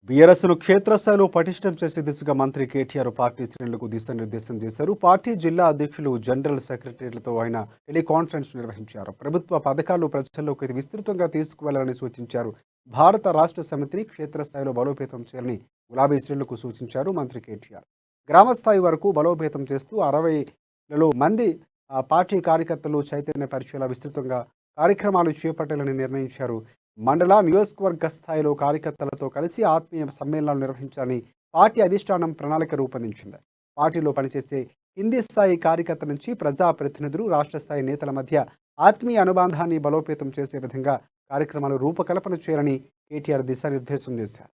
బీఆర్ఎస్ను క్షేత్రస్థాయిలో పటిష్టం చేసే దిశగా మంత్రి కేటీఆర్ పార్టీ శ్రేణులకు దిశానిర్దేశం చేశారు. పార్టీ జిల్లా అధ్యక్షులు, జనరల్ సెక్రటరీలతో ఆయన టెలికాన్ఫరెన్స్ నిర్వహించారు. ప్రభుత్వ పథకాలు ప్రజల్లోకి విస్తృతంగా తీసుకువెళ్లాలని సూచించారు. భారత రాష్ట్ర సమితిని క్షేత్రస్థాయిలో బలోపేతం చేయాలని గులాబీ శ్రేణులకు సూచించారు మంత్రి కేటీఆర్. గ్రామస్థాయి వరకు బలోపేతం చేస్తూ 60 మంది పార్టీ కార్యకర్తలు చైతన్య పరిచయాల విస్తృతంగా కార్యక్రమాలు చేపట్టాలని నిర్ణయించారు. మండల, నియోజకవర్గ స్థాయిలో కార్యకర్తలతో కలిసి ఆత్మీయ సమ్మేళనాలు నిర్వహించాలని పార్టీ అధిష్టానం ప్రణాళిక రూపొందించింది. పార్టీలో పనిచేసే కింది స్థాయి కార్యకర్త నుంచి ప్రజాప్రతినిధులు, రాష్ట్ర స్థాయి నేతల మధ్య ఆత్మీయ అనుబంధాన్ని బలోపేతం చేసే విధంగా కార్యక్రమాలు రూపకల్పన చేయాలని కేటీఆర్ దిశానిర్దేశం చేశారు.